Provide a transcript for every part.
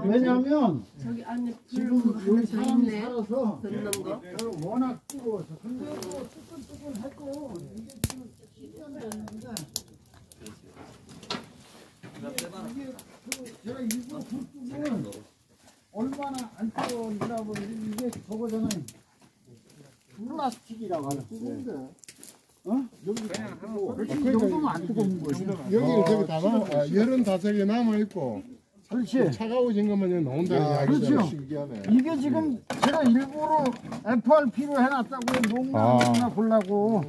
왜냐면 저기 안에 지금 불 여기 사람이 있네. 살아서 듣는 거. 워낙 뜨거워서 근데 뭐 뜨끈뜨끈해도 이게 지금 10년 됐는데 이게 제가 일부러 불뚝을 얼마나 안 뜨거운지라고 이게 저거잖아요. 플라스틱이라고 하는 뜨거운데 어? 여기 그냥 이 정도면 안 뜨거운 거지. 여기 저기 다 남아 35개 남아 있고 그렇지. 차가워진 것만 여기 나온다는 이야기죠. 그렇죠. 신기하네. 이게 지금 제가 일부러 FRP로 해놨다고요. 농담이나 보려고.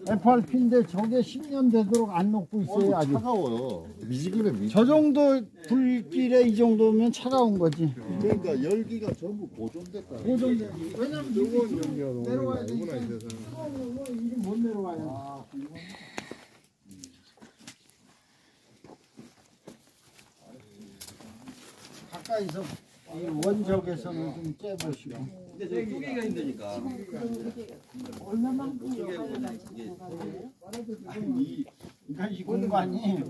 FRP인데 저게 10년 되도록 안 녹고 있어요. 아직. 차가워요. 미지근해. 저 정도 불길에 이 정도면 차가운 거지. 그러니까 열기가 전부 보존됐다. 고정돼. 왜냐면 뜨거운 이게 연기가 내려와야 너무 되니까. 있어서. 뜨거운 거 이게 못 내려와요. 가까이서 이 원적에서는 좀 째보시고. 근데 저기 쪼개기가 힘드니까. 얼마만큼 쪼개고 그러니까 이 공간이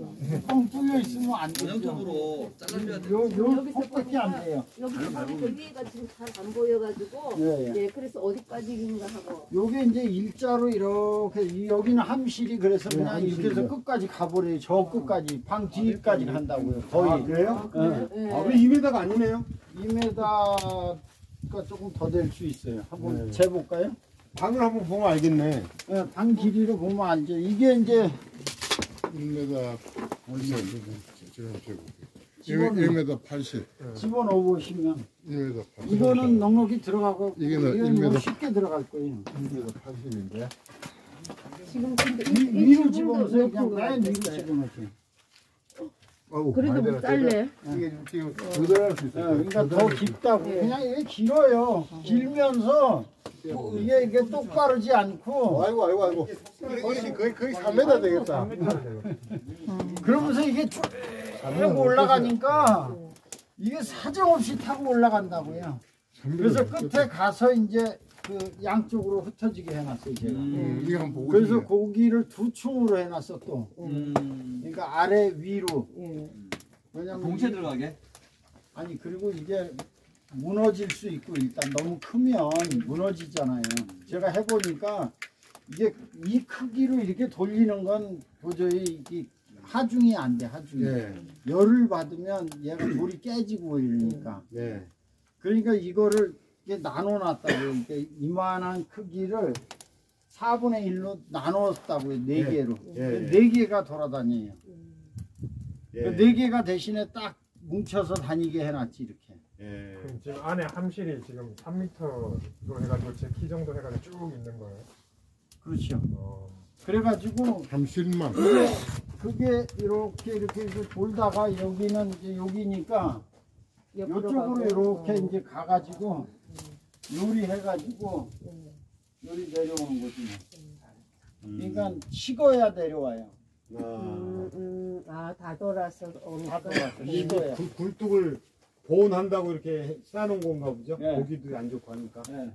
뻥 뚫려 있으면 안 되죠. 전형적으로 잘라줘야 돼. 요 폭밖에 안 돼요. 여기서 보니까 위에가 지금 잘 안 보여가지고 예, 예. 예, 그래서 어디까지인가 하고 요게 이제 일자로 이렇게 여기는 함실이 그래서 그냥 이렇게 해서 끝까지 가버려요. 저 끝까지 방 뒤까지 간다고요. 거의. 그래요? 예. 예. 아, 2m가 아니네요. 2m가 조금 더 될 수 있어요. 한번 재볼까요? 방을 한번 보면 알겠네. 예, 방 길이로 보면 알죠. 이게 이제 1m 얼마 지금 집어넣어. 1m 80. 집어넣어 보시면 1m 80. 이거는 넉넉히 들어가고 이게 이건 뭐 1m 쉽게 들어갈 거예요. 1m 80인데. 지금 근데 위로 집어넣으세요. 그냥 맨 위로 집어넣으세요. 그래도 못 잘래. 이게 지금 조절할 수 있어요. 그러니까 더 깊다고. 그냥 이게 길어요. 길면서 이게 똑바르지 않고 아이고. 거의 3m 되겠다. 그러면서 이게 쭉 올라가니까 이게 사정없이 타고 올라간다고요. 그래서 끝에 가서 이제 그 양쪽으로 흩어지게 해놨어요 제가. 이거 한번 보고 그래서 싶네요. 고기를 두 층으로 해놨어 또. 그러니까 아래 위로. 왜냐면 동시에 들어가게? 아니 그리고 이게 무너질 수 있고 일단 너무 크면 무너지잖아요. 제가 해보니까 이게 이 크기로 이렇게 돌리는 건 도저히 이게 하중이 안 돼. 하중이. 열을 받으면 얘가 돌이 깨지고 이러니까. 그러니까 이거를 이게 나눠놨다고요. 이게 이만한 크기를 4분의 1로 나눴다고요. 4개로. 4개가 돌아다녀요. 4개가 대신에 딱 뭉쳐서 다니게 해놨지 이렇게. 그럼 지금 안에 함실이 지금 3m로 해가지고 제 키 정도 해가지고 쭉 있는 거예요? 그렇죠. 그래가지고 함실만. 그게 이렇게 해서 돌다가 여기는 이제 여기니까 이쪽으로 이렇게 이제 가가지고 요리해가지고 요리 내려오는 거지. 그러니까 식어야 내려와요. 다 돌아서 다 오니까. 들어가서 식어야. 굴뚝을 보온한다고 이렇게 쌓아놓은 건가 보죠? 네. 고기도 안 좋고 하니까. 네.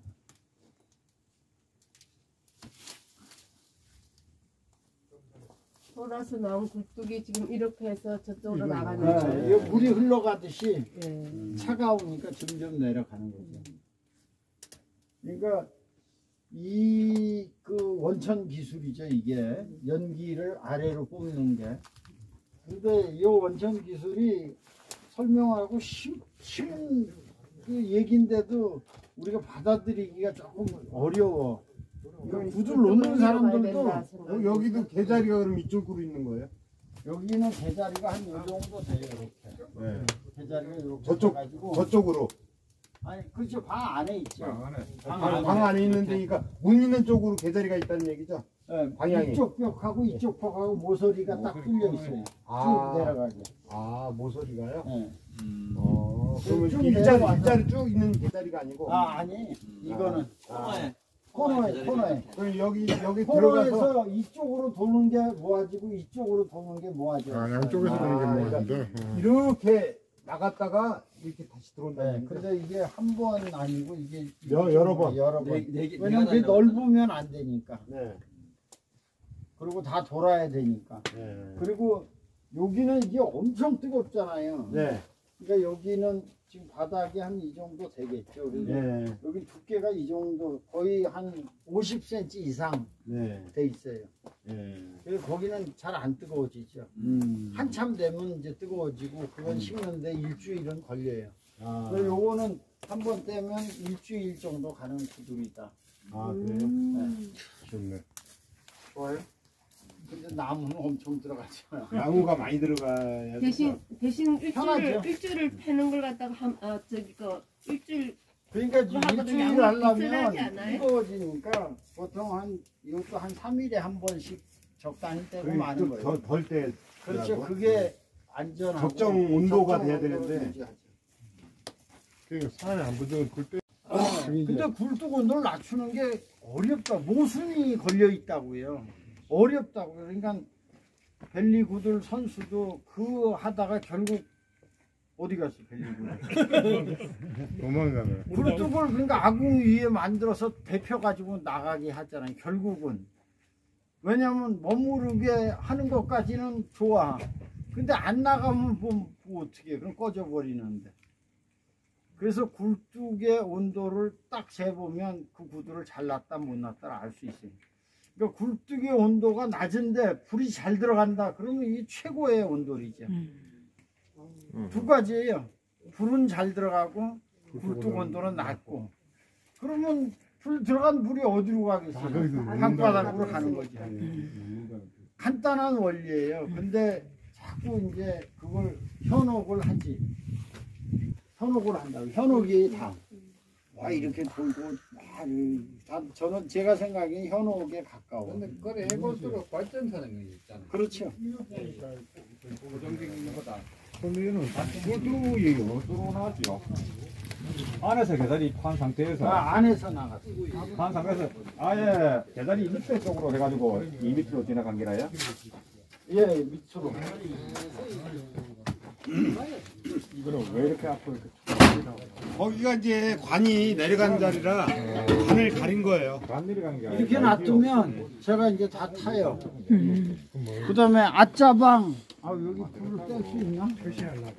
돌아서 나온 굴뚝이 지금 이렇게 해서 저쪽으로 이거, 나가는 네. 거예요. 이게 물이 흘러가듯이 예. 차가우니까 점점 내려가는 거죠. 그러니까 이 그 원천 기술이죠. 이게 연기를 아래로 뽑는 게. 근데 이 원천 기술이 설명하고 쉬운 그 얘긴데도 우리가 받아들이기가 조금 어려워. 이거 구두를 놓는 사람들도 여기도 개자리가 그럼 이쪽으로 있는 거예요? 여기는 개자리가 한 이 정도 돼요. 이렇게. 개자리가 이렇게 저쪽, 가지고 저쪽으로. 아니 그렇죠. 방 안에 있죠. 방 안에 있는데, 그러니까 문 있는 쪽으로 개자리가 있다는 얘기죠? 네, 방향이. 이쪽 벽하고 이쪽 벽하고 모서리가 딱 뚫려 있어요. 쭉 내려가게. 아, 모서리가요? 네. 그러면 쭉 일자리, 내려와서- 일자리 쭉 있는 개자리가 아니고. 아니 이거는 코너에. 코너에 그럼 여기 들어가서. 코너에서 이쪽으로 도는 게 모아지고 이쪽으로 도는 게 모아져요. 양쪽에서 보는 게 뭐하는데. 이렇게 나갔다가 이렇게 다시 들어온다는 네, 근데 이게 한 번 아니고 이게 여러 번. 여러 번. 네 개. 왜냐면 그게 넓으면 안 되니까. 네. 그리고 다 돌아야 되니까. 네. 그리고 여기는 이게 엄청 뜨겁잖아요. 네. 그러니까 여기는 지금 바닥이 한 이 정도 되겠죠. 그래서 네. 여기 두께가 이 정도 거의 한 50cm 이상 네. 돼 있어요. 네. 그래서 거기는 잘 안 뜨거워지죠. 한참 되면 이제 뜨거워지고 그건 식는데 일주일은 걸려요. 아, 그래서 요거는 한 번 떼면 일주일 정도 가는 구두리다. 아 그래요? 좋네. 좋아요? 근데 나무는 엄청 들어가죠. 나무가 많이 들어가야 대신 편하죠. 일주일을 패는 걸 갖다가 저기 그 일주일 그러니까 그거 하거든. 일주일 양이 하려면 비슷하지 않아요? 뜨거워지니까 보통 한 이것도 한 3일에 한 번씩 적당히 떼고 마는 거예요. 덜때 그렇죠. 그게 안전하고 적정 온도가 돼야 온도를 되는데. 유지하죠. 그 산에 안 붙으면 굴 근데 굴뚝 온도를 낮추는 게 어렵다. 모순이 걸려 있다고요. 어렵다고요. 그러니까 벨리구들 선수도 그 하다가 결국 어디 갔어 벨리구들. 도망가네. 굴뚝을 그러니까 아궁 위에 만들어서 데펴 가지고 나가게 하잖아요. 결국은. 왜냐면 머무르게 하는 것까지는 좋아. 근데 안 나가면 뭐 어떻게 해. 그럼 꺼져버리는데. 그래서 굴뚝의 온도를 딱 재보면 그 구두를 잘 놨다 못 놨다를 알 수 있어요. 그러니까 굴뚝의 온도가 낮은데 불이 잘 들어간다. 그러면 이게 최고의 온도이죠. 두 가지예요. 불은 잘 들어가고 굴뚝 온도는 낮고. 그러면 불 들어간 불이 어디로 가겠어요? 방바닥으로 가는 거죠. 간단한 원리예요. 근데 자꾸 이제 그걸 현혹을 하지. 현혹을 한다고. 현혹이 다. 와, 이렇게 돌고, 저는 제가 생각엔 현혹에 가까워. 근데 그래 해볼수록 발전하는 게 있잖아. 그렇죠. 고정적인 것보다. 근데는 굴뚝이 어디로 나왔죠? 안에서 계단이 판 상태에서 안에서 나갔어. 판 상태에서 아예 계단이 밑에 쪽으로 해가지고 이 밑으로 지나간 게라요? 예, 밑으로. 이거는 왜 이렇게 앞으로 이렇게 거기가 이제 관이 내려간 자리라 관을 가린 거예요. 안 내려간 게 아니라 이렇게 놔두면 제가 이제 다 타요. 그 다음에 아짜방. 여기 불을 뗄 수 있나? 표시하려고.